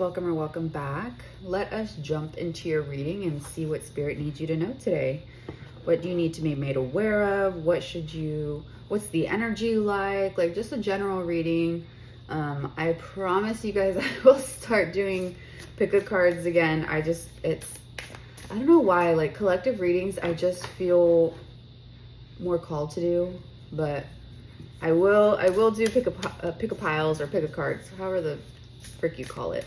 welcome or welcome back. Let us jump into your reading and see what Spirit needs you to know today. What do you need to be made aware of? What's the energy like? Like just a general reading. I promise you guys I will start doing pick-a-cards again. I don't know why, like collective readings, I just feel more called to do, but I will do pick-a-piles or pick-a-cards, however the frick you call it.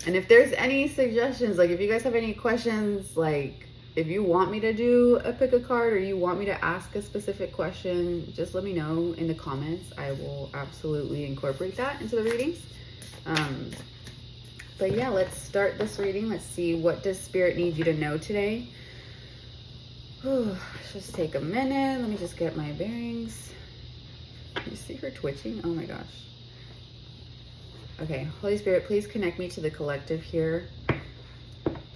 And if there's any suggestions, like if you guys have any questions, like if you want me to do a pick-a-card or you want me to ask a specific question, just let me know in the comments. I will absolutely incorporate that into the readings. But yeah, let's start this reading. Let's see, what does Spirit need you to know today? Let's just take a minute. Let me just get my bearings. You see her twitching? Oh my gosh. Okay, Holy Spirit, please connect me to the collective here.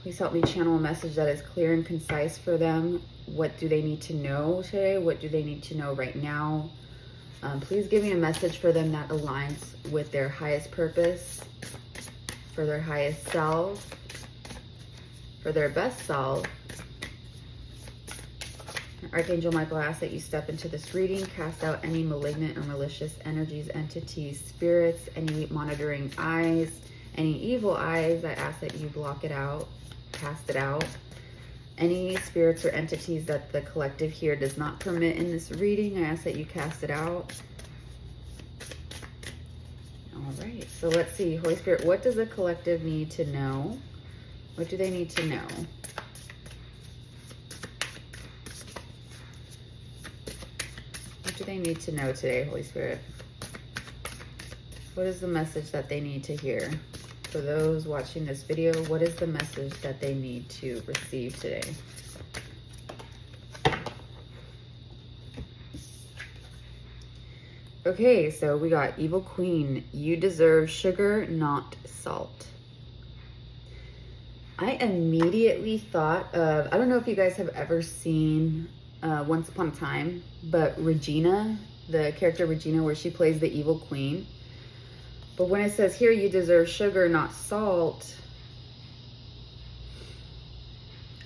Please help me channel a message that is clear and concise for them. What do they need to know today? What do they need to know right now? Please give me a message for them that aligns with their highest purpose, for their highest self, for their best self. Archangel Michael, I ask that you step into this reading, cast out any malignant or malicious energies, entities, spirits, any monitoring eyes, any evil eyes. I ask that you block it out, cast it out. Any spirits or entities that the collective here does not permit in this reading, I ask that you cast it out. All right, so let's see. Holy Spirit, what does the collective need to know? What do they need to know? What do they need to know today, Holy Spirit? What is the message that they need to hear? For those watching this video, what is the message that they need to receive today? Okay, so we got Evil Queen. You deserve sugar, not salt. I immediately thought of, I don't know if you guys have ever seen Once Upon a Time, but Regina, the character Regina, where she plays the evil queen. But when it says here, you deserve sugar, not salt,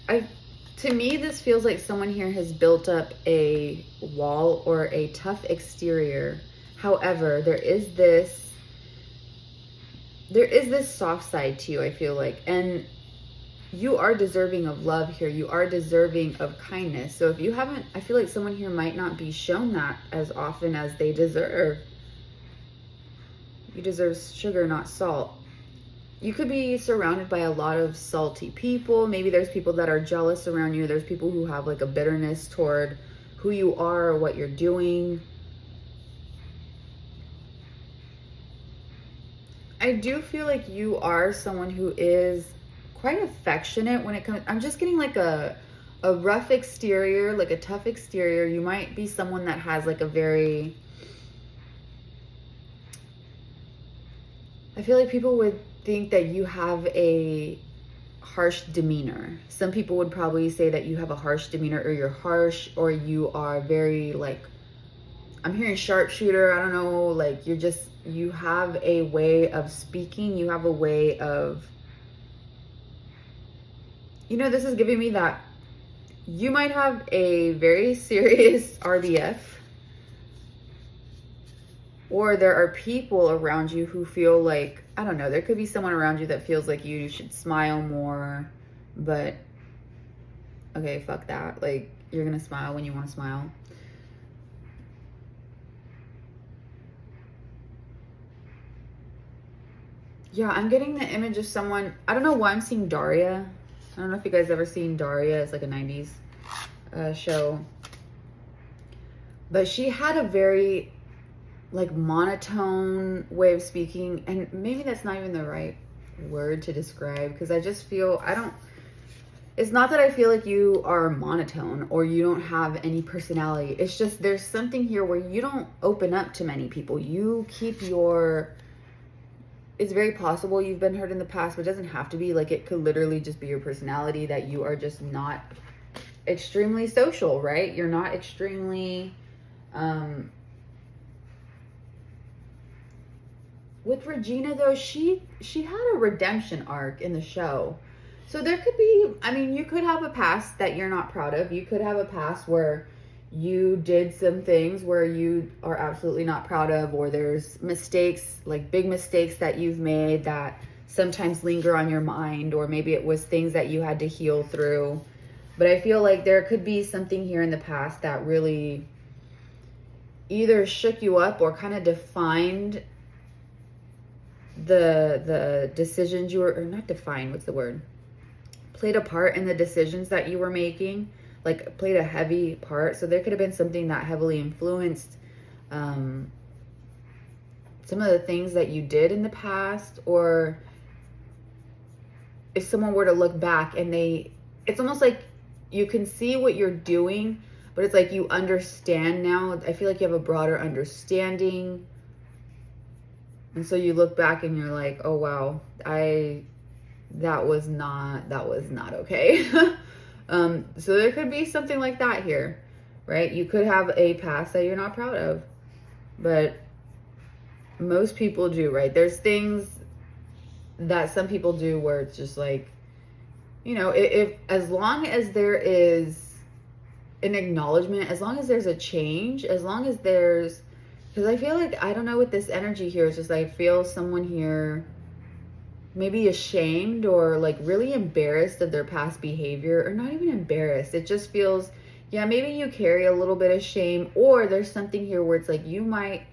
to me, this feels like someone here has built up a wall or a tough exterior. However, there is this soft side to you, I feel like. And you are deserving of love here. You are deserving of kindness. So if you haven't, I feel like someone here might not be shown that as often as they deserve. You deserve sugar, not salt. You could be surrounded by a lot of salty people. Maybe there's people that are jealous around you. There's people who have like a bitterness toward who you are or what you're doing. I do feel like you are someone who is quite affectionate when it comes. I'm just getting like a rough exterior, like a tough exterior. You might be someone that has like a very, I feel like people would think that you have a harsh demeanor. Some people would probably say that you have a harsh demeanor, or you're harsh, or you are very like, I'm hearing sharpshooter. I don't know, like you have a way of speaking. You have a way of, this is giving me that you might have a very serious RBF, or there are people around you who feel like, I don't know, there could be someone around you that feels like you should smile more, but okay, fuck that. Like, you're gonna smile when you want to smile. Yeah, I'm getting the image of someone, I don't know why I'm seeing Daria. I don't know if you guys ever seen Daria. It's like a 90s show. But she had a very like monotone way of speaking, and maybe that's not even the right word to describe, because I just feel, it's not that I feel like you are monotone or you don't have any personality. It's just there's something here where you don't open up to many people. You keep it's very possible you've been hurt in the past, but it doesn't have to be. Like, it could literally just be your personality, that you are just not extremely social, right? You're not extremely with Regina though, she had a redemption arc in the show. So there could be, I mean, you could have a past that you're not proud of. You could have a past where you did some things where you are absolutely not proud of, or there's mistakes, like big mistakes that you've made that sometimes linger on your mind, or maybe it was things that you had to heal through. But I feel like there could be something here in the past that really either shook you up or kind of defined the decisions you were, or not defined, what's the word? Played a part in the decisions that you were making, like played a heavy part. So there could have been something that heavily influenced some of the things that you did in the past, or if someone were to look back and it's almost like you can see what you're doing, but it's like you understand now. I feel like you have a broader understanding. And so you look back and you're like, oh wow, that was not okay. So there could be something like that here, right? You could have a past that you're not proud of, but most people do, right? There's things that some people do where it's just like, you know, if as long as there is an acknowledgement, as long as there's a change, as long as there's, because I feel like, I don't know, with this energy here, it's just I feel someone here maybe ashamed or like really embarrassed of their past behavior, or not even embarrassed. It just feels, yeah, maybe you carry a little bit of shame, or there's something here where it's like you might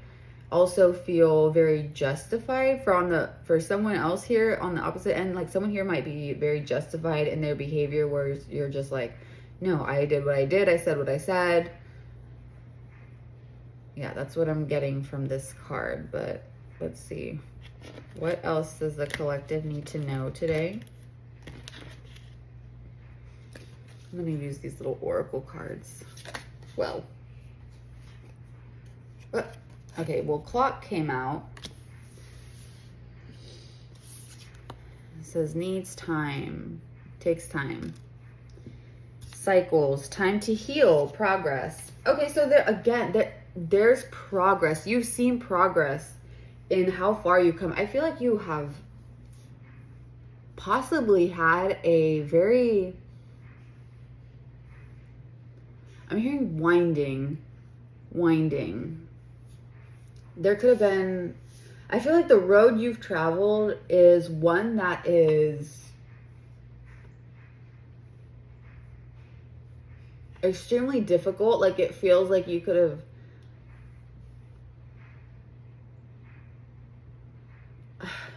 also feel very justified for someone else here on the opposite end. Like someone here might be very justified in their behavior, where you're just like, no, I did what I did, I said what I said. Yeah, that's what I'm getting from this card. But let's see, what else does the collective need to know today? I'm going to use these little oracle cards. Well, okay, well, clock came out. It says needs time, takes time. Cycles, time to heal, progress. Okay, so there's progress. You've seen progress in how far you come. I feel like you have possibly had a very, I'm hearing winding. There could have been, I feel like the road you've traveled is one that is extremely difficult. Like it feels like you could have,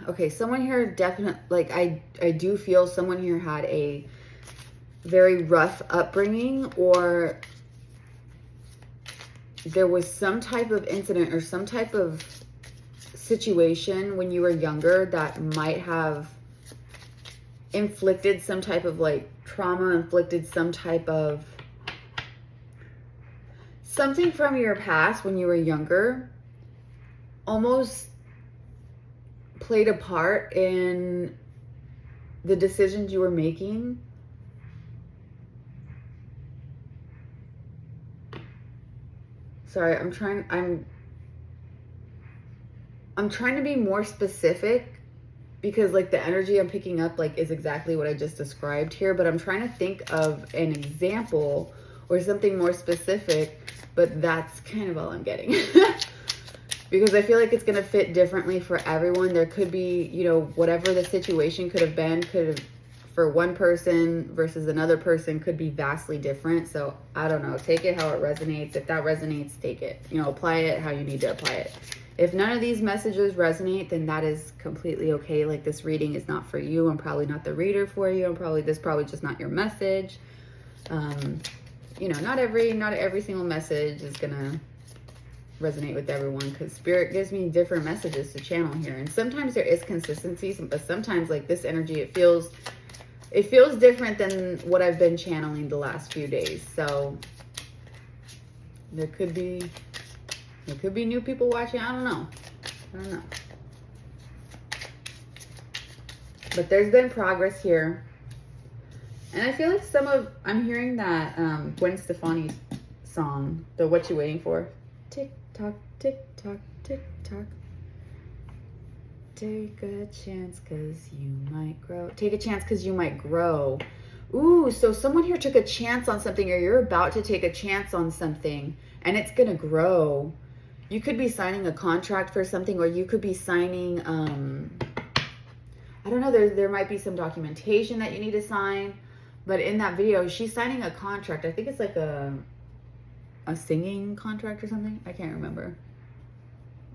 okay, someone here definitely, like I do feel someone here had a very rough upbringing, or there was some type of incident or some type of situation when you were younger that might have inflicted some type of like trauma, inflicted some type of something from your past when you were younger, almost played a part in the decisions you were making. Sorry, I'm trying to be more specific, because like the energy I'm picking up like is exactly what I just described here, but I'm trying to think of an example or something more specific, but that's kind of all I'm getting. Because I feel like it's going to fit differently for everyone. There could be, you know, whatever the situation could have been, for one person versus another person, could be vastly different. So I don't know, take it how it resonates. If that resonates, take it, you know, apply it how you need to apply it. If none of these messages resonate, then that is completely okay. Like this reading is not for you. I'm probably not the reader for you. This probably just not your message. You know, not every single message is gonna resonate with everyone, because spirit gives me different messages to channel here, and sometimes there is consistency, but sometimes like this energy, it feels different than what I've been channeling the last few days. So there could be new people watching. I don't know. But there's been progress here. And I feel like I'm hearing that Gwen Stefani song, the What You Waiting For? Tick tock, tick tock, tick tock. Take a chance because you might grow. Take a chance because you might grow. Ooh, so someone here took a chance on something, or you're about to take a chance on something, and it's going to grow. You could be signing a contract for something, or you could be signing, I don't know, there might be some documentation that you need to sign. But in that video, she's signing a contract. I think it's like a singing contract or something. I can't remember.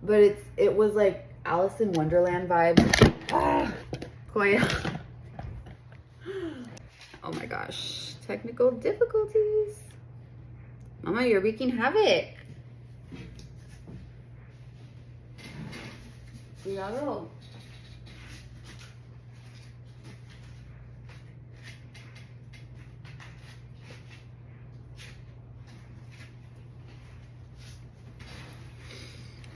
But it was like Alice in Wonderland vibes. Ah, Koya. Oh my gosh. Technical difficulties. Mama, you're wreaking havoc. Cuidado.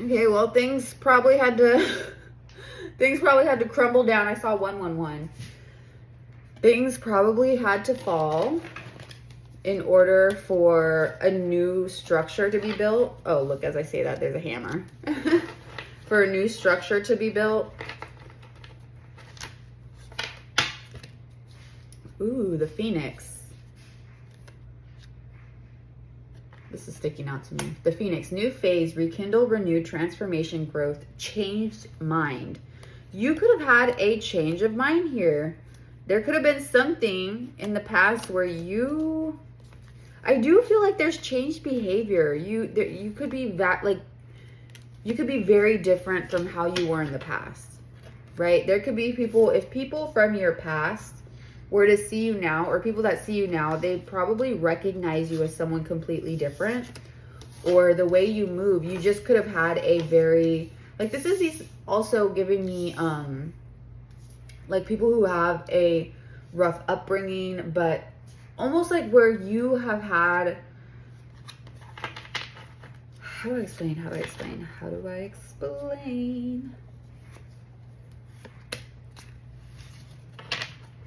Okay, well, things probably had to crumble down. I saw 111. Things probably had to fall in order for a new structure to be built. Oh, look, as I say that, there's a hammer. For a new structure to be built. Ooh, the Phoenix. This is sticking out to me. The Phoenix, new phase, rekindle, renew, transformation, growth, changed mind. You could have had a change of mind here. There could have been something in the past where I do feel like there's changed behavior. You could be you could be very different from how you were in the past, right? There could be if people from your past were to see you now, or people that see you now, they probably recognize you as someone completely different. Or the way you move, you just could have had a very, like, this is also giving me, like, people who have a rough upbringing, but almost like where you have had, how do I explain?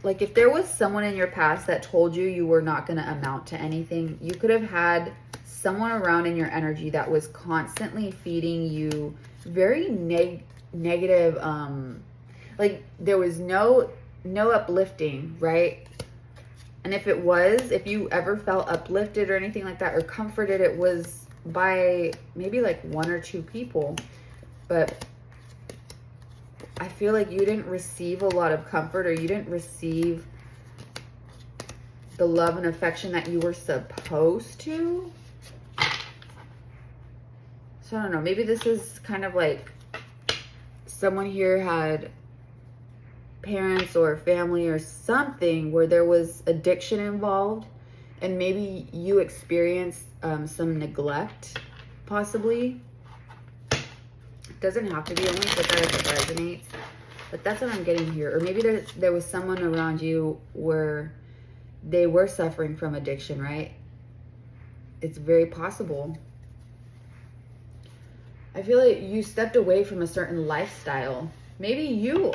Like, if there was someone in your past that told you you were not going to amount to anything, you could have had someone around in your energy that was constantly feeding you very negative, like there was no uplifting, right? And if you ever felt uplifted or anything like that, or comforted, it was by maybe like one or two people. But I feel like you didn't receive a lot of comfort, or you didn't receive the love and affection that you were supposed to. So I don't know, maybe this is kind of like someone here had parents or family or something where there was addiction involved, and maybe you experienced some neglect, possibly. Doesn't have to be, only put that if it resonates, but that's what I'm getting here. Or maybe there was someone around you where they were suffering from addiction, right? It's very possible. I feel like you stepped away from a certain lifestyle. Maybe you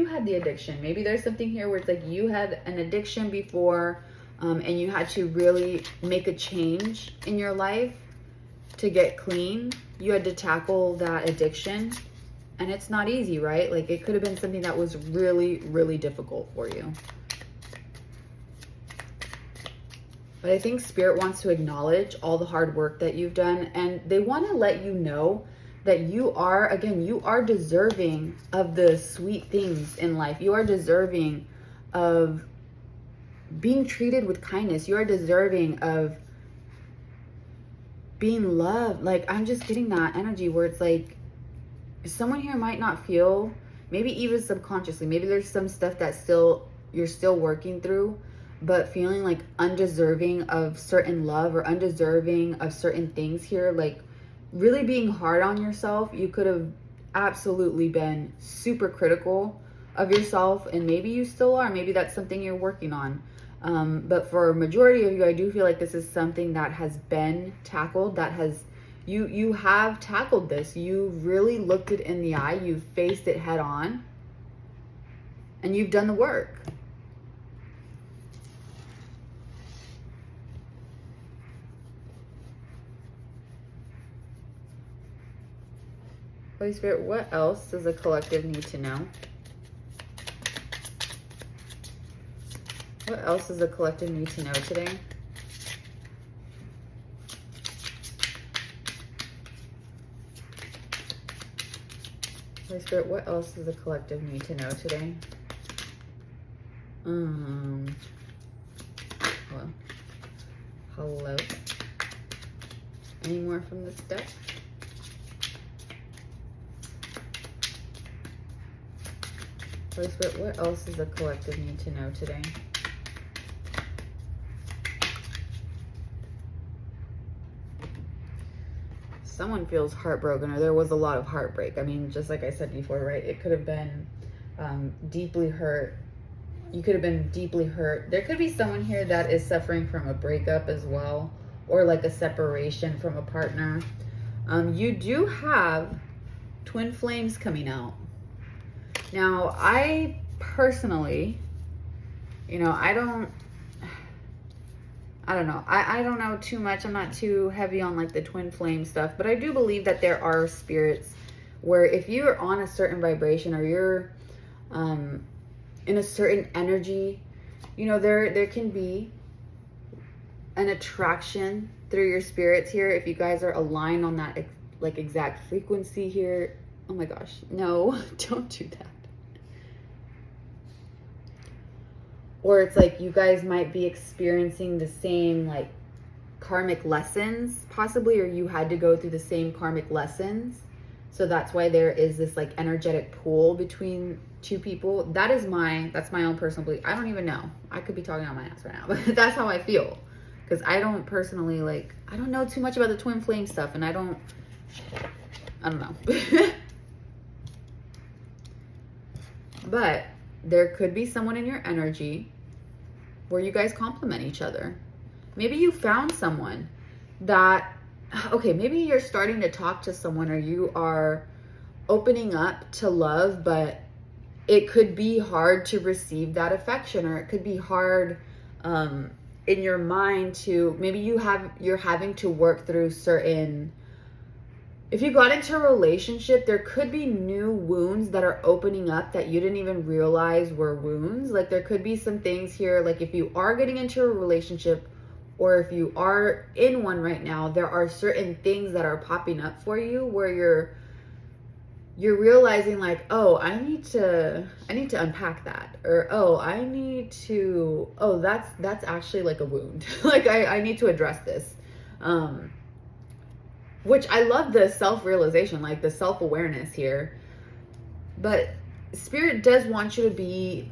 had the addiction. Maybe there's something here where it's like you had an addiction before, and you had to really make a change in your life to get clean. You had to tackle that addiction, and it's not easy, right? Like, it could have been something that was really, really difficult for you. But I think Spirit wants to acknowledge all the hard work that you've done, and they want to let you know that you are deserving of the sweet things in life. You are deserving of being treated with kindness. You are deserving of being loved. Like, I'm just getting that energy where it's like someone here might not feel, maybe even subconsciously, maybe there's some stuff that you're still working through, but feeling like undeserving of certain love or undeserving of certain things here, like really being hard on yourself. You could have absolutely been super critical of yourself, and maybe you still are. Maybe that's something you're working on. But for a majority of you, I do feel like this is something that has been tackled, you have tackled this. You really looked it in the eye. You've faced it head on, and you've done the work. Holy Spirit, what else does the collective need to know? What else does the collective need to know today? Holy Spirit, what else does the collective need to know today? Well, hello. Any more from this deck? Holy Spirit, what else does the collective need to know today? Someone feels heartbroken, or there was a lot of heartbreak. I mean, just like I said before, right? It could have been deeply hurt. You could have been deeply hurt. There could be someone here that is suffering from a breakup as well, or like a separation from a partner. You do have twin flames coming out. Now, I personally, you know, I don't know. I don't know too much. I'm not too heavy on like the twin flame stuff, but I do believe that there are spirits where if you're on a certain vibration, or you're in a certain energy, you know, there can be an attraction through your spirits here. If you guys are aligned on that like exact frequency here. Oh my gosh, no, don't do that. Or it's like you guys might be experiencing the same like karmic lessons possibly, or you had to go through the same karmic lessons. So that's why there is this like energetic pull between two people. That's my own personal belief. I don't even know. I could be talking on my ass right now, but that's how I feel. Because I don't personally like, I don't know too much about the twin flame stuff, and I don't know. But there could be someone in your energy where you guys complement each other. Maybe you found someone that, okay, maybe you're starting to talk to someone, or you are opening up to love, but it could be hard to receive that affection, or it could be hard in your mind to, maybe you're having to work through certain, if you got into a relationship, there could be new wounds that are opening up that you didn't even realize were wounds. Like there could be some things here, like if you are getting into a relationship, or if you are in one right now, there are certain things that are popping up for you where you're realizing like, oh, I need to unpack that, or that's actually like a wound. Like I need to address this. Which I love the self-realization, like the self-awareness here. But Spirit does want you to be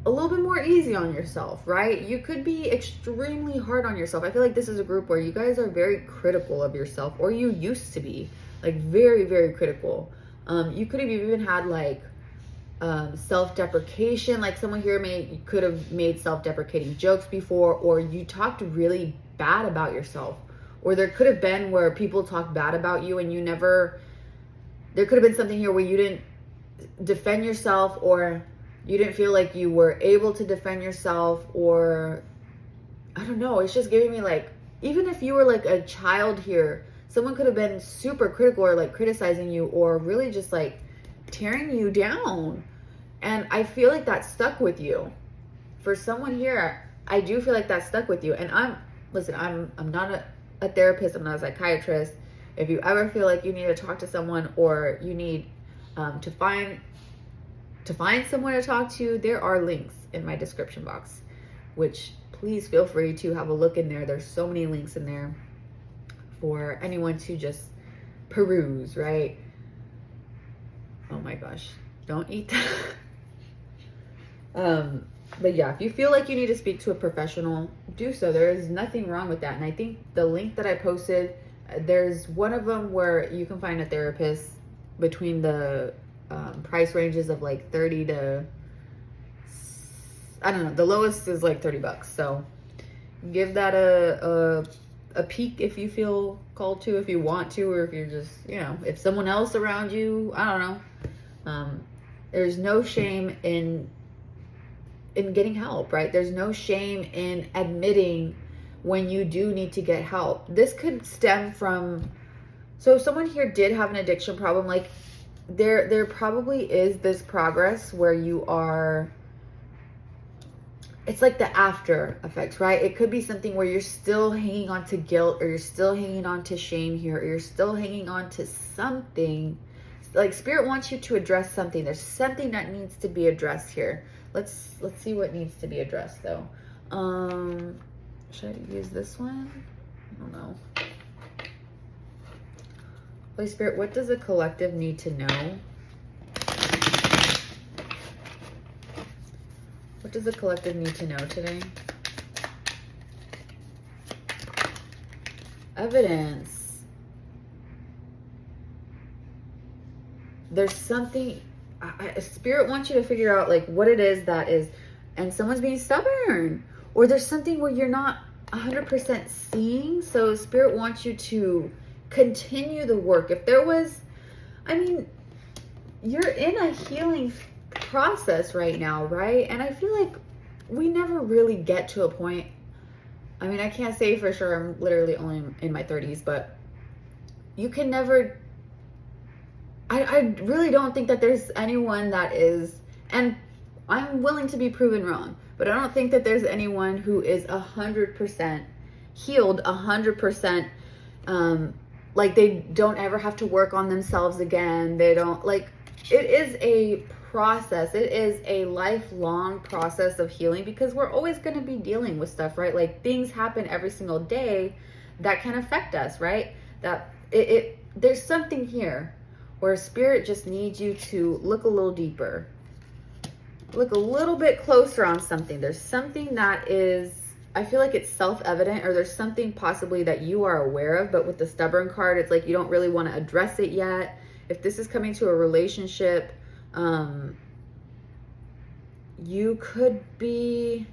a little bit more easy on yourself, right? You could be extremely hard on yourself. I feel like this is a group where you guys are very critical of yourself, or you used to be like very, very critical. You could have even had like self-deprecation, like someone here could have made self-deprecating jokes before, or you talked really bad about yourself. Or there could have been where people talk bad about you and there could have been something here where you didn't defend yourself, or you didn't feel like you were able to defend yourself, or I don't know. It's just giving me like, even if you were like a child here, someone could have been super critical, or like criticizing you, or really just like tearing you down. And I feel like that stuck with you. For someone here, I do feel like that stuck with you. And I'm not a therapist, I'm not a psychiatrist. If you ever feel like you need to talk to someone, or you need to find someone to talk to, there are links in my description box, which please feel free to have a look in there. There's so many links in there for anyone to just peruse, right? Oh my gosh, don't eat that. But yeah, if you feel like you need to speak to a professional, do so. There is nothing wrong with that. And I think the link that I posted, there's one of them where you can find a therapist between the price ranges of like 30 to, I don't know, the lowest is like $30. So give that a peek if you feel called to, if you want to, or if you're just, you know, if someone else around you, I don't know. There's no shame in getting help, right? There's no shame in admitting when you do need to get help. This could stem from So if someone here did have an addiction problem, like there probably is this progress where you are, it's like the after effects, right? It could be something where you're still hanging on to guilt, or you're still hanging on to shame here, or you're still hanging on to something. Like Spirit wants you to address something. There's something that needs to be addressed here. Let's see what needs to be addressed though. Should I use this one? I don't know. Holy Spirit, what does the collective need to know? What does the collective need to know today? Evidence. There's something, Spirit wants you to figure out like what it is that is, and someone's being stubborn, or there's something where you're not 100% seeing. So Spirit wants you to continue the work. If there was, I mean, you're in a healing process right now, right? And I feel like we never really get to a point. I mean, I can't say for sure, I'm literally only in my 30s, but you can never, I really don't think that there's anyone that is, and I'm willing to be proven wrong, but I don't think that there's anyone who is 100% healed, 100% like they don't ever have to work on themselves again. They don't, like, it is a process. It is a lifelong process of healing, because we're always going to be dealing with stuff, right? Like things happen every single day that can affect us, right? That there's something here where Spirit just needs you to look a little deeper, look a little bit closer on something. There's something that is, I feel like it's self-evident, or there's something possibly that you are aware of, but with the stubborn card, it's like you don't really want to address it yet. If this is coming to a relationship, you could be,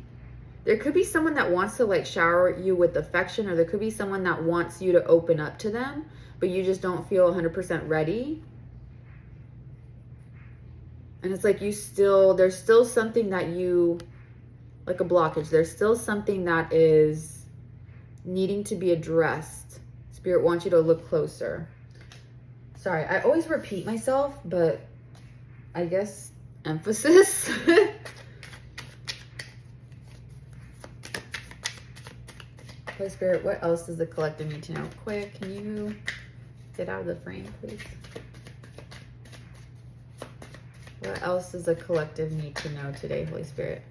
there could be someone that wants to like shower you with affection, or there could be someone that wants you to open up to them, but you just don't feel 100% ready. And it's like there's still something that you, like a blockage. There's still something that is needing to be addressed. Spirit wants you to look closer. Sorry, I always repeat myself, but I guess emphasis. Holy Spirit, what else does the collective need to know? Quick, can you get out of the frame, please? What else does the collective need to know today, Holy Spirit?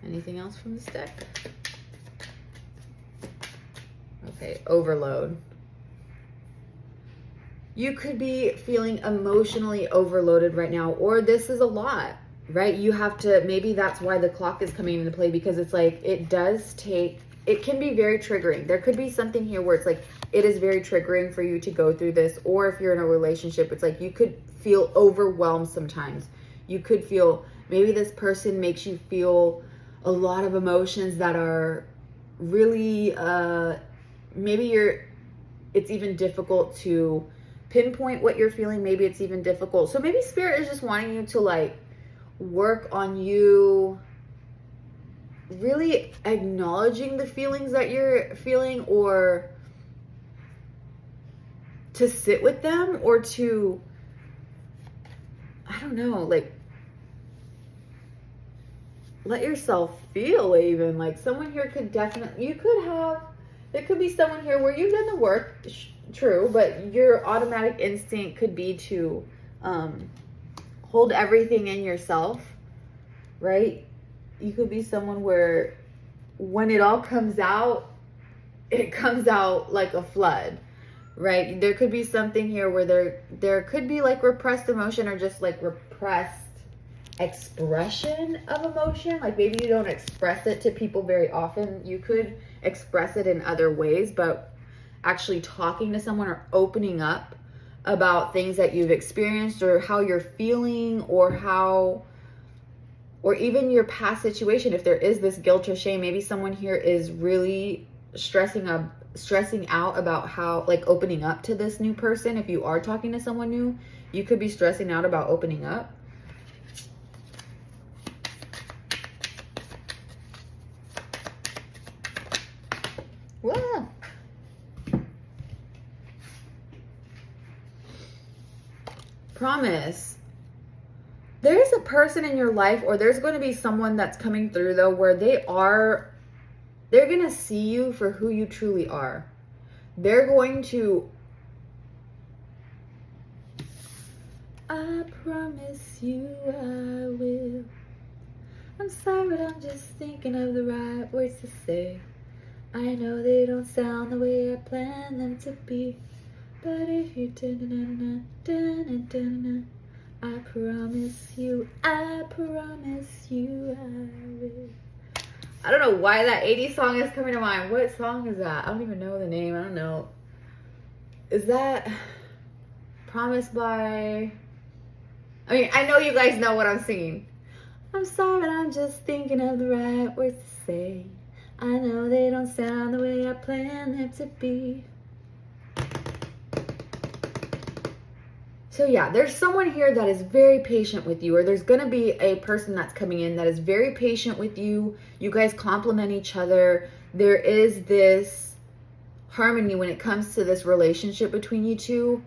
Anything else from this deck? Okay, overload. You could be feeling emotionally overloaded right now, or this is a lot, right? You have to, maybe that's why the clock is coming into play, because it's like, it can be very triggering. There could be something here where it's like, it is very triggering for you to go through this, or if you're in a relationship, it's like you could feel overwhelmed sometimes. You could feel, maybe this person makes you feel a lot of emotions that are really, it's even difficult to pinpoint what you're feeling. Maybe it's even difficult. So maybe Spirit is just wanting you to like work on you really acknowledging the feelings that you're feeling, or to sit with them, or to, I don't know, like let yourself feel. Even like someone here could definitely, there could be someone here where you've done the work, true, but your automatic instinct could be to hold everything in yourself, right? You could be someone where when it all comes out, it comes out like a flood, right? There could be something here where there could be like repressed emotion, or just like repressed expression of emotion. Like maybe you don't express it to people very often. You could express it in other ways, but actually talking to someone or opening up about things that you've experienced, or how you're feeling, or even your past situation. If there is this guilt or shame, maybe someone here is really stressing out about how, like, opening up to this new person. If you are talking to someone new, you could be stressing out about opening up. promise. There's a person in your life, or there's going to be someone that's coming through though, where they're going to see you for who you truly are. They're going to, I promise you I will. I'm sorry, but I'm just thinking of the right words to say. I know they don't sound the way I planned them to be, but if you I promise you I will. I don't know why that 80s song is coming to mind. What song is that? I don't even know the name. I don't know. Is that Promised by... I mean, I know you guys know what I'm singing. I'm sorry, but I'm just thinking of the right words to say. I know they don't sound the way I planned them to be. So yeah, there's someone here that is very patient with you, or there's going to be a person that's coming in that is very patient with you. You guys complement each other. There is this harmony when it comes to this relationship between you two.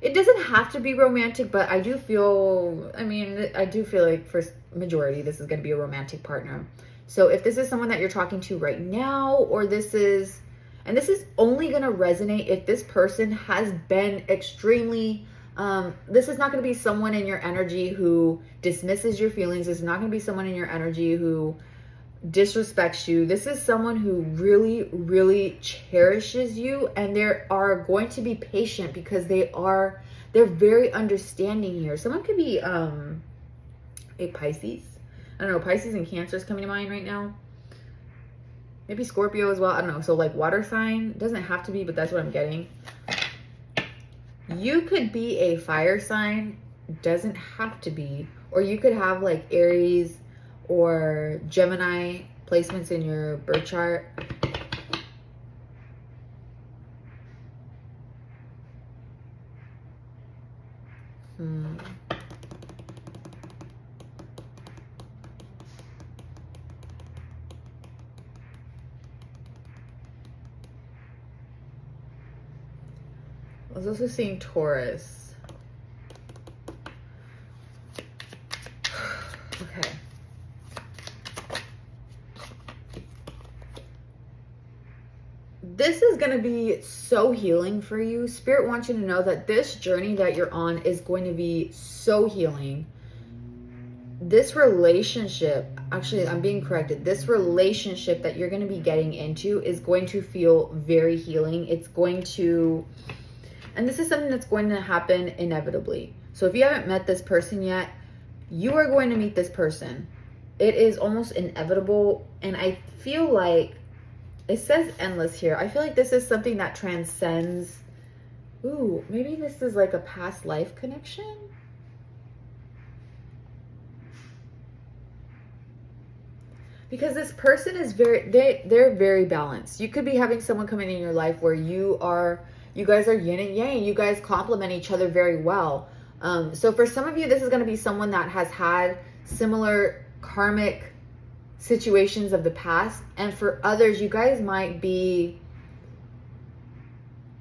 It doesn't have to be romantic, but I do feel like for majority, this is going to be a romantic partner. So if this is someone that you're talking to right now, or this is only going to resonate if this person has been extremely, this is not going to be someone in your energy who dismisses your feelings. This is not going to be someone in your energy who disrespects you. This is someone who really, really cherishes you, and they are going to be patient because they're very understanding here. Someone could be a Pisces. I don't know, Pisces and Cancer is coming to mind right now. Maybe Scorpio as well. I don't know. So like water sign, doesn't have to be, but that's what I'm getting. You could be a fire sign, doesn't have to be. Or you could have like Aries or Gemini placements in your birth chart. I was also seeing Taurus. Okay. This is going to be so healing for you. Spirit wants you to know that this journey that you're on is going to be so healing. This relationship, actually, I'm being corrected. This relationship that you're going to be getting into is going to feel very healing. It's going to... And this is something that's going to happen inevitably. So if you haven't met this person yet, you are going to meet this person. It is almost inevitable. And I feel like, it says endless here. I feel like this is something that transcends. Ooh, maybe this is like a past life connection. Because this person is they're very balanced. You could be having someone coming in your life where you guys are yin and yang. You guys complement each other very well. So for some of you, this is going to be someone that has had similar karmic situations of the past. And for others, you guys might be...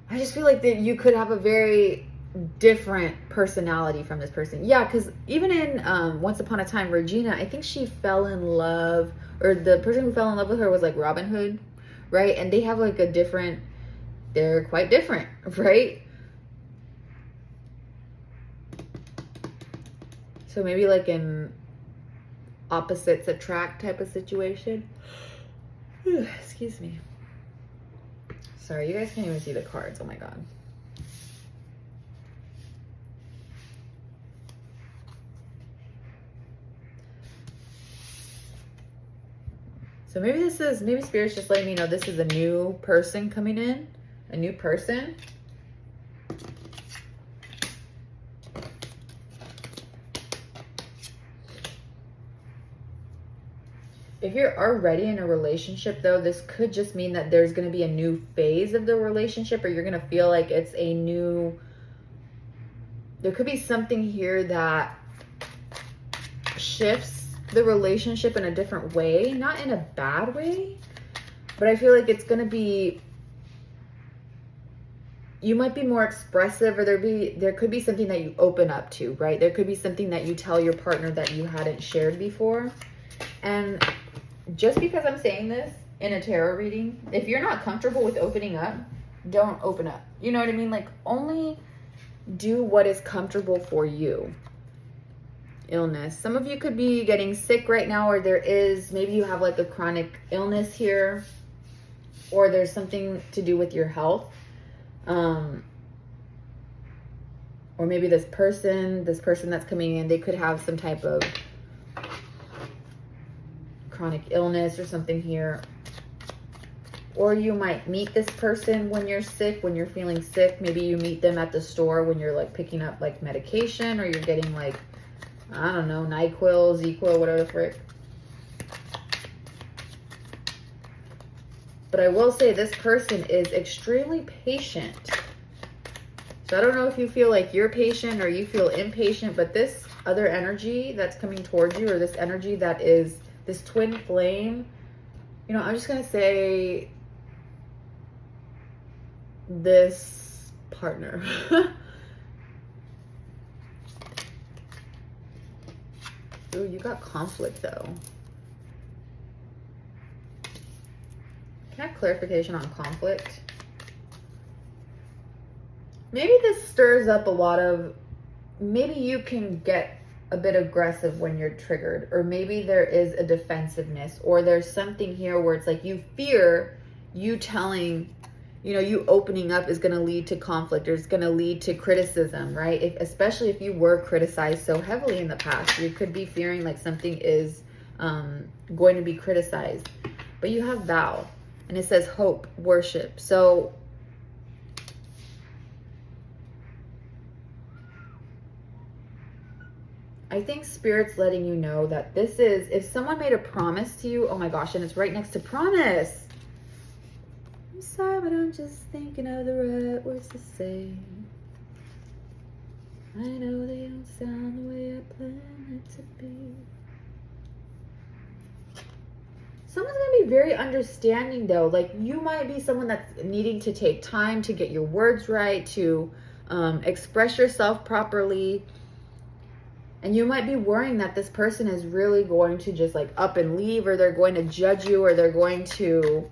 I just feel like that you could have a very different personality from this person. Yeah, because even in Once Upon a Time, Regina, I think she fell in love, or the person who fell in love with her was like Robin Hood, right? And they have like a different... They're quite different, right? So maybe like an opposites attract type of situation. Excuse me. Sorry, you guys can't even see the cards. Oh my God. So maybe Spirit's just letting me know this is a new person coming in. A new person. If you're already in a relationship though, this could just mean that there's going to be a new phase of the relationship, or you're going to feel like it's a new... There could be something here that shifts the relationship in a different way. Not in a bad way, but I feel like it's going to be... you might be more expressive, or there could be something that you open up to, right? There could be something that you tell your partner that you hadn't shared before. And just because I'm saying this in a tarot reading, if you're not comfortable with opening up, don't open up. You know what I mean? Like, only do what is comfortable for you. Illness. Some of you could be getting sick right now, or maybe you have like a chronic illness here, or there's something to do with your health. Or maybe this person that's coming in, they could have some type of chronic illness or something here. Or you might meet this person when you're sick, when you're feeling sick. Maybe you meet them at the store when you're like picking up like medication, or you're getting like, I don't know, NyQuil, ZQuil, whatever the frick. But I will say this person is extremely patient. So I don't know if you feel like you're patient or you feel impatient, but this other energy that's coming towards you, or this energy that is this twin flame, you know, I'm just going to say this partner. Ooh, you got conflict though. Can I have clarification on conflict? Maybe this stirs up a lot of, maybe you can get a bit aggressive when you're triggered, or maybe there is a defensiveness, or there's something here where it's like you fear you telling, you know, you opening up is going to lead to conflict, or it's going to lead to criticism, right? Especially if you were criticized so heavily in the past, you could be fearing like something is going to be criticized. But you have vow, and it says hope, worship. So I think Spirit's letting you know that this is, if someone made a promise to you, oh my gosh, and it's right next to promise. I'm sorry, but I'm just thinking of the right words to say. I know they don't sound the way I planned it to be. Someone's going to be very understanding though. Like, you might be someone that's needing to take time to get your words right, to express yourself properly. And you might be worrying that this person is really going to just like up and leave, or they're going to judge you, or they're going to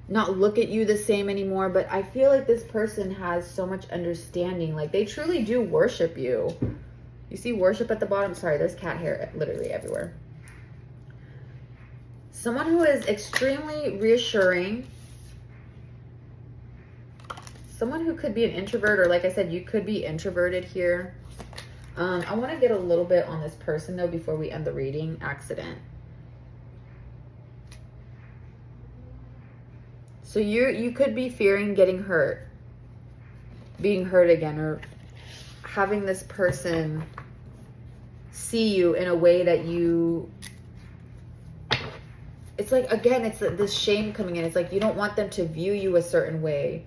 not look at you the same anymore. But I feel like this person has so much understanding. Like, they truly do worship you. You see worship at the bottom? Sorry, there's cat hair literally everywhere. Someone who is extremely reassuring. Someone who could be an introvert, or like I said, you could be introverted here. I want to get a little bit on this person though before we end the reading. Accident. So you could be fearing getting hurt, being hurt again, or having this person see you in a way that you, it's like, again, it's this shame coming in. It's like you don't want them to view you a certain way.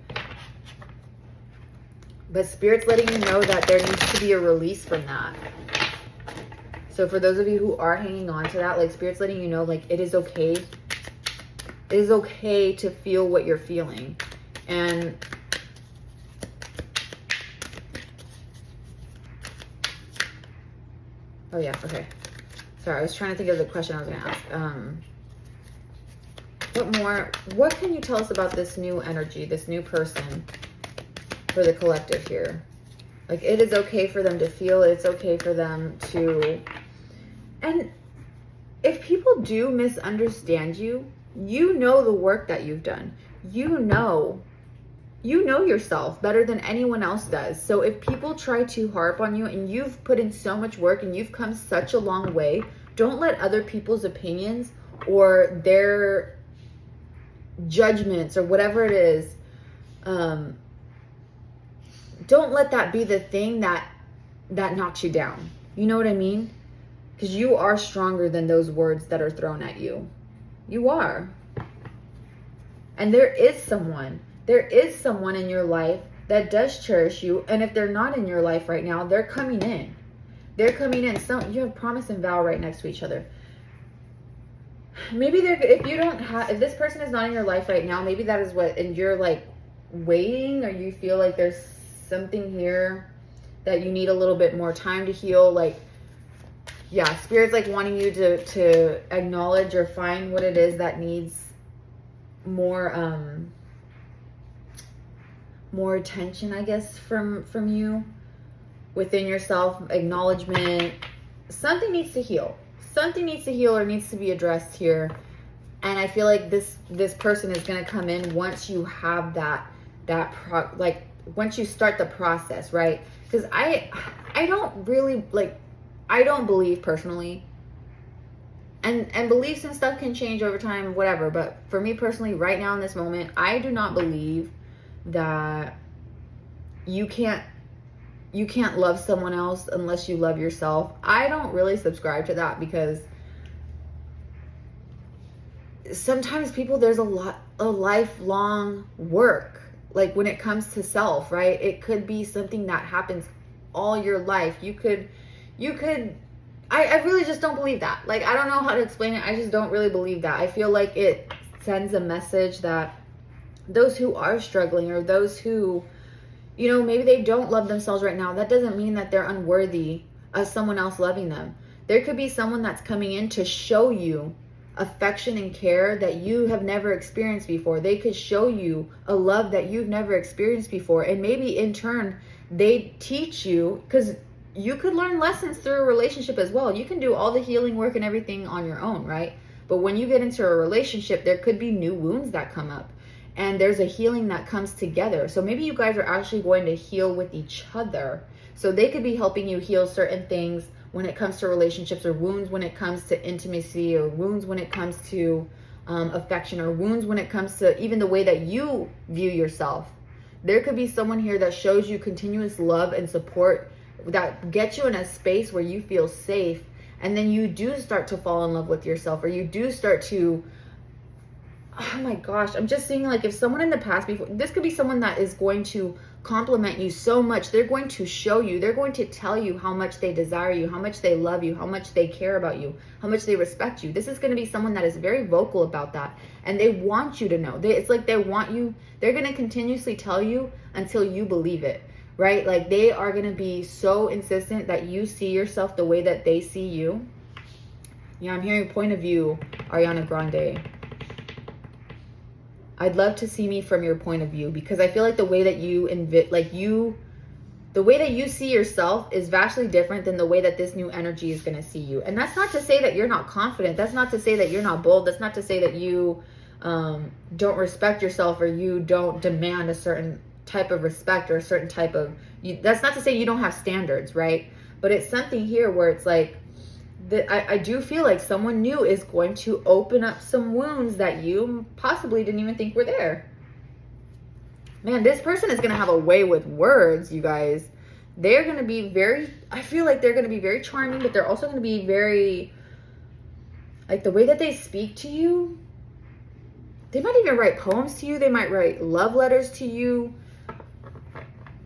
But Spirit's letting you know that there needs to be a release from that. So for those of you who are hanging on to that, like, Spirit's letting you know, like, it is okay. It is okay to feel what you're feeling. And oh yeah, okay. Sorry, I was trying to think of the question I was going to ask. What can you tell us about this new energy, this new person? For the collective here, like, it is okay for them to feel, it's okay for them to, and if people do misunderstand you, you know the work that you've done, you know yourself better than anyone else does. So if people try to harp on you, and you've put in so much work and you've come such a long way, don't let other people's opinions or their judgments or whatever it is, don't let that be the thing that knocks you down. You know what I mean? Because you are stronger than those words that are thrown at you. You are. And there is someone in your life that does cherish you. And if they're not in your life right now, they're coming in. They're coming in. So you have promise and vow right next to each other. maybe they're, if this person is not in your life right now, maybe that is what, and you're like waiting, or you feel like there's something here that you need a little bit more time to heal. Like, yeah, Spirit's like wanting you to acknowledge or find what it is that needs more more attention, I guess, from you within yourself. Acknowledgement. Something needs to heal. Something needs to heal or needs to be addressed here. And I feel like this person is going to come in once you have once you start the process, right? Because I don't really, like, I don't believe personally, and beliefs and stuff can change over time, whatever, but for me personally, right now in this moment, I do not believe that you can't love someone else unless you love yourself. I don't really subscribe to that, because sometimes people, there's a lifelong work, like when it comes to self, right? It could be something that happens all your life. You could I really just don't believe that. Like, I don't know how to explain it. I just don't really believe that. I feel like it sends a message that those who are struggling, or those who, you know, maybe they don't love themselves right now, that doesn't mean that they're unworthy of someone else loving them. There could be someone that's coming in to show you affection and care that you have never experienced before. They could show you a love that you've never experienced before. And maybe in turn, they teach you, because you could learn lessons through a relationship as well. You can do all the healing work and everything on your own, right? But when you get into a relationship, there could be new wounds that come up, and there's a healing that comes together. So maybe you guys are actually going to heal with each other. So they could be helping you heal certain things when it comes to relationships, or wounds when it comes to intimacy, or wounds when it comes to affection, or wounds when it comes to even the way that you view yourself. There could be someone here that shows you continuous love and support, that gets you in a space where you feel safe, and then you do start to fall in love with yourself, or you do start to, oh my gosh, I'm just seeing, like, if someone in the past, before, this could be someone that is going to compliment you so much. They're going to show you, they're going to tell you how much they desire you, how much they love you, how much they care about you, how much they respect you. This is going to be someone that is very vocal about that, and they want you to know. It's like they want you, they're going to continuously tell you until you believe it, right? Like, they are going to be so insistent that you see yourself the way that they see you. Yeah, I'm hearing point of view, Ariana Grande. I'd love to see me from your point of view, because I feel like the way that the way that you see yourself is vastly different than the way that this new energy is going to see you. And that's not to say that you're not confident. That's not to say that you're not bold. That's not to say that you don't respect yourself, or you don't demand a certain type of respect, or a certain type of, that's not to say you don't have standards, right? But it's something here where it's like, I do feel like someone new is going to open up some wounds that you possibly didn't even think were there. Man, this person is going to have a way with words, you guys. They're going to be I feel like they're going to be very charming, but they're also going to be very, like, the way that they speak to you, they might even write poems to you. They might write love letters to you.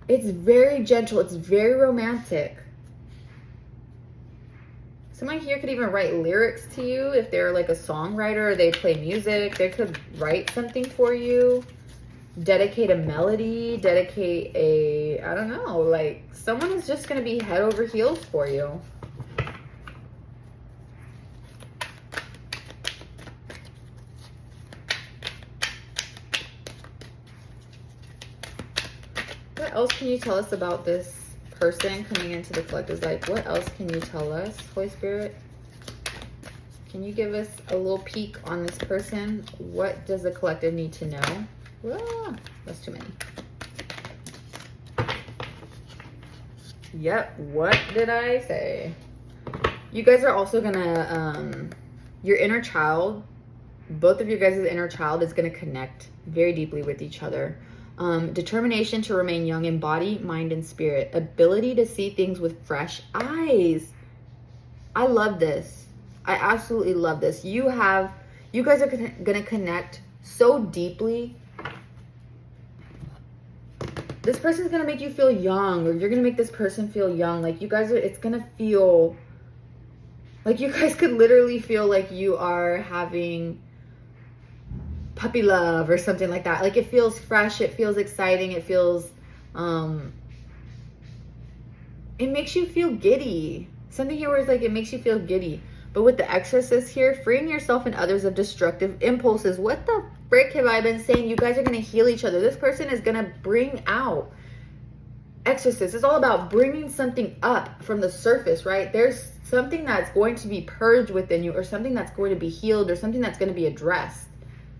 It's very gentle. It's very romantic. Someone here could even write lyrics to you if they're like a songwriter, or they play music. They could write something for you, dedicate a melody, dedicate I don't know, like, someone is just going to be head over heels for you. What else can you tell us about this person coming into the collective? Like, what else can you tell us, Holy Spirit? Can you give us a little peek on this person? What does the collective need to know? Ah, that's too many. Yep, what did I say? You guys are also gonna, your inner child, both of you guys' inner child is gonna connect very deeply with each other. Determination to remain young in body, mind, and spirit. Ability to see things with fresh eyes. I love this. I absolutely love this. You guys are gonna connect so deeply. This person's gonna make you feel young, or you're gonna make this person feel young. Like, you guys are, it's gonna feel Like you guys could literally feel like you are having puppy love or something like that. Like it feels fresh, it feels exciting, it feels, it makes you feel giddy. Something here where it's like, it makes you feel giddy. But with the Exorcist here, freeing yourself and others of destructive impulses. What the frick have I been saying? You guys are going to heal each other. This person is going to bring out. Exorcist is all about bringing something up from the surface, right? There's something that's going to be purged within you, or something that's going to be healed, or something that's going to be addressed.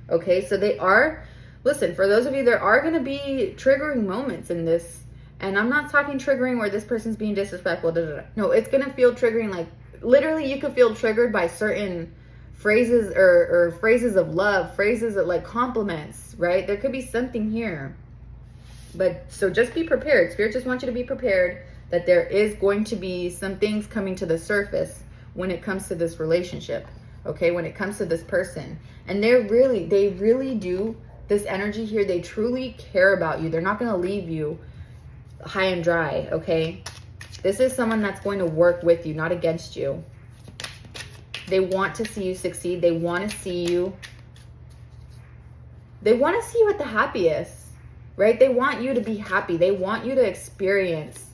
Okay, so they are, listen, for those of you, there are going to be triggering moments in this. And I'm not talking triggering where this person's being disrespectful. No, it's going to feel triggering. Like literally you could feel triggered by certain phrases or phrases of love, phrases of like compliments, right? There could be something here. But so just be prepared. Spirit just wants you to be prepared that there is going to be some things coming to the surface when it comes to this relationship. Okay, when it comes to this person. And they really do, this energy here, they truly care about you. They're not going to leave you high and dry, okay? This is someone that's going to work with you, not against you. They want to see you succeed. They want to see you. They want to see you at the happiest, right? They want you to be happy. They want you to experience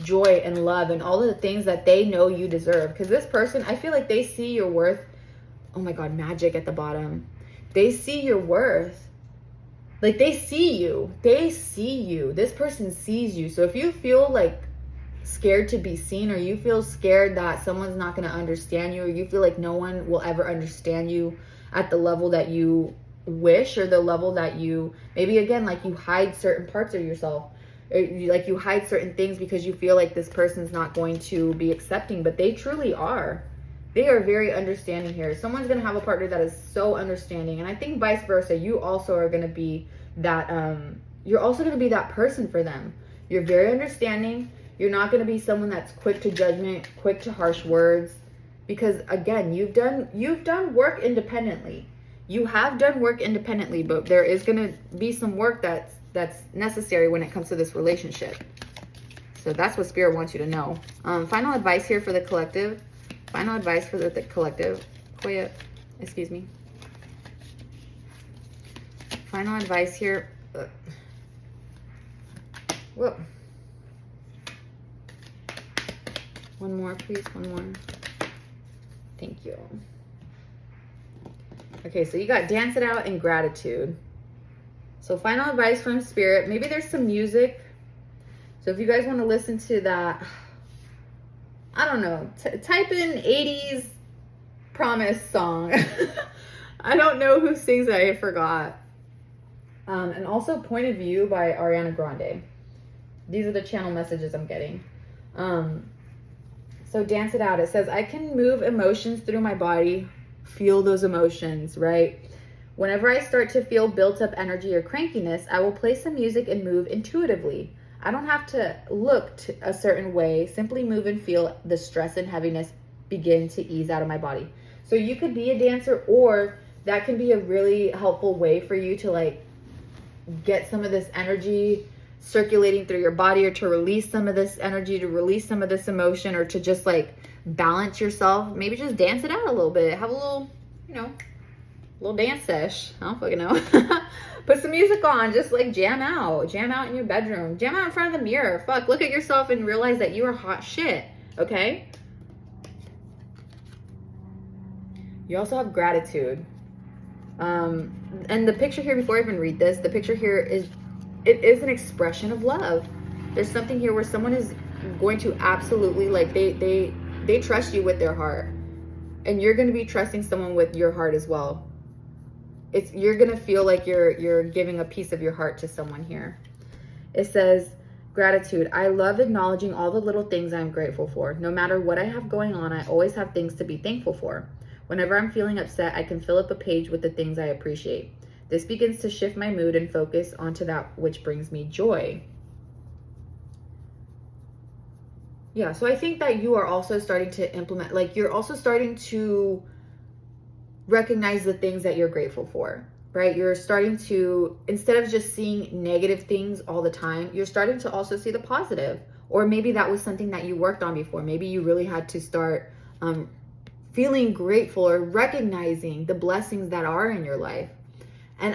joy and love and all of the things that they know you deserve. Because this person, I feel like they see your worth. Oh my God, magic at the bottom. They see your worth. Like they see you. They see you. This person sees you. So if you feel like scared to be seen, or you feel scared that someone's not going to understand you, or you feel like no one will ever understand you at the level that you wish, or the level that you, maybe again, like you hide certain parts of yourself, or like you hide certain things because you feel like this person's not going to be accepting, but they truly are. They are very understanding here. Someone's going to have a partner that is so understanding. And I think vice versa, you also are going to be that, you're also going to be that person for them. You're very understanding. You're not going to be someone that's quick to judgment, quick to harsh words. Because again, you've done work independently. You have done work independently, but there is going to be some work that's necessary when it comes to this relationship. So that's what Spirit wants you to know. Final advice here for the collective. Final advice for the collective. Quiet. Excuse me. Final advice here. Whoop. One more, please. One more. Thank you. Okay, so you got Dance It Out and Gratitude. So final advice from Spirit. Maybe there's some music. So if you guys want to listen to that, I don't know, type in 80s Promise song. I don't know who sings it. I forgot. And also Point of View by Ariana Grande. These are the channel messages I'm getting. So Dance It Out. It says, I can move emotions through my body. Feel those emotions, right? Whenever I start to feel built up energy or crankiness, I will play some music and move intuitively. I don't have to look a certain way. Simply move and feel the stress and heaviness begin to ease out of my body. So you could be a dancer, or that can be a really helpful way for you to like get some of this energy circulating through your body, or to release some of this energy, to release some of this emotion, or to just like balance yourself. Maybe just dance it out a little bit. Have a little, you know, little dance sesh. I don't fucking know. Put some music on, just like jam out in your bedroom, jam out in front of the mirror. Fuck, look at yourself and realize that you are hot shit. Okay. You also have Gratitude. And the picture here, before I even read this, the picture here is, it is an expression of love. There's something here where someone is going to absolutely, like, they trust you with their heart, and you're going to be trusting someone with your heart as well. You're going to feel like you're giving a piece of your heart to someone here. It says, Gratitude. I love acknowledging all the little things I'm grateful for. No matter what I have going on, I always have things to be thankful for. Whenever I'm feeling upset, I can fill up a page with the things I appreciate. This begins to shift my mood and focus onto that which brings me joy. Yeah, so I think that you are also starting to implement, like, you're also starting to recognize the things that you're grateful for, right? You're starting to, instead of just seeing negative things all the time, you're starting to also see the positive. Or maybe that was something that you worked on before. Maybe you really had to start feeling grateful or recognizing the blessings that are in your life. And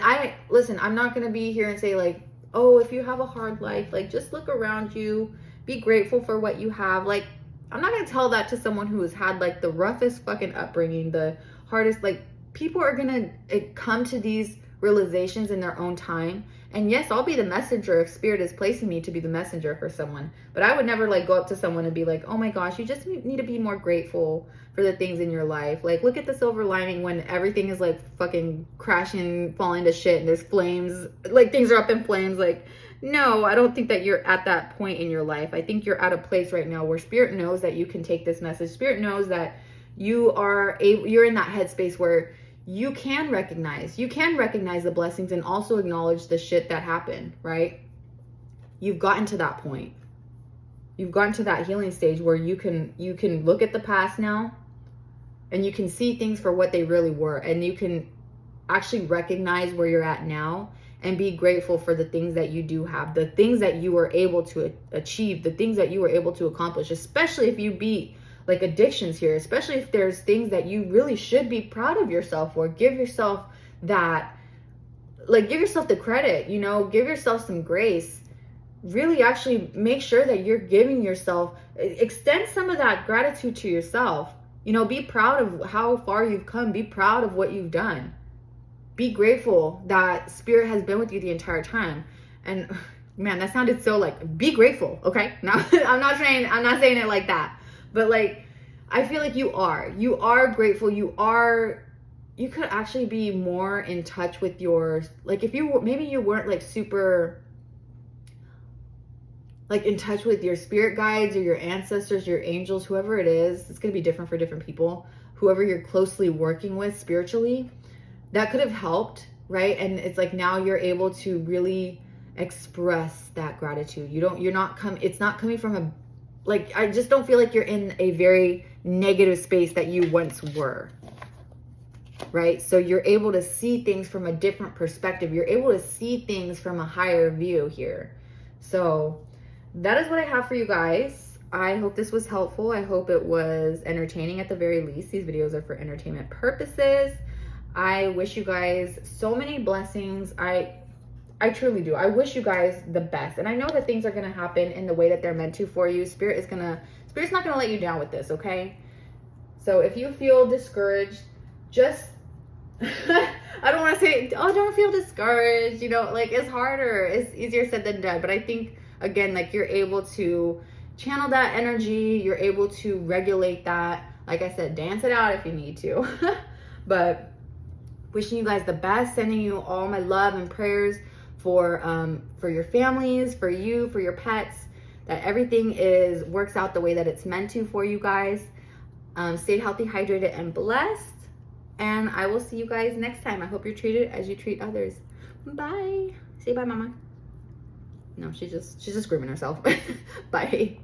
listen, I'm not going to be here and say like, oh, if you have a hard life, like just look around you, be grateful for what you have. Like, I'm not going to tell that to someone who has had like the roughest fucking upbringing, the hardest, like people are going to come to these realizations in their own time. And yes, I'll be the messenger if spirit is placing me to be the messenger for someone. But I would never like go up to someone and be like, oh my gosh, you just need to be more grateful for the things in your life. Like, look at the silver lining when everything is like fucking crashing, falling to shit, and there's flames, like things are up in flames. Like, no, I don't think that you're at that point in your life. I think you're at a place right now where spirit knows that you can take this message. Spirit knows that you're in that headspace where you can recognize the blessings and also acknowledge the shit that happened, right? You've gotten to that point. You've gotten to that healing stage where you can look at the past now and you can see things for what they really were, and you can actually recognize where you're at now and be grateful for the things that you do have, the things that you were able to achieve, the things that you were able to accomplish, especially if you beat like addictions here, especially if there's things that you really should be proud of yourself for. Give yourself that, like, give yourself the credit, you know, give yourself some grace. Really actually make sure that you're giving yourself, extend some of that gratitude to yourself. You know, be proud of how far you've come. Be proud of what you've done. Be grateful that spirit has been with you the entire time. And man, that sounded so like, be grateful. Okay. Now I'm not saying it like that, but like, I feel like you are grateful. You could actually be more in touch with your, like, if you, maybe you weren't like super like in touch with your spirit guides or your ancestors, your angels, whoever it is. It's going to be different for different people. Whoever you're closely working with spiritually, that could have helped, right? And it's like now you're able to really express that gratitude. It's not coming from a, like, I just don't feel like you're in a very negative space that you once were, right? So you're able to see things from a different perspective. You're able to see things from a higher view here. So that is what I have for you guys. I hope this was helpful. I hope it was entertaining at the very least. These videos are for entertainment purposes. I wish you guys so many blessings. I truly do. I wish you guys the best. And I know that things are going to happen in the way that they're meant to for you. Spirit's not going to let you down with this, okay? So if you feel discouraged, just, I don't want to say, oh, don't feel discouraged. You know, like, it's harder. It's easier said than done. But I think, again, like, you're able to channel that energy. You're able to regulate that. Like I said, dance it out if you need to. But wishing you guys the best. Sending you all my love and prayers for your families, for you, for your pets, that everything works out the way that it's meant to for you guys. Stay healthy, hydrated, and blessed. And I will see you guys next time. I hope you're treated as you treat others. Bye. Say bye, mama. No, she's just grooming herself. Bye.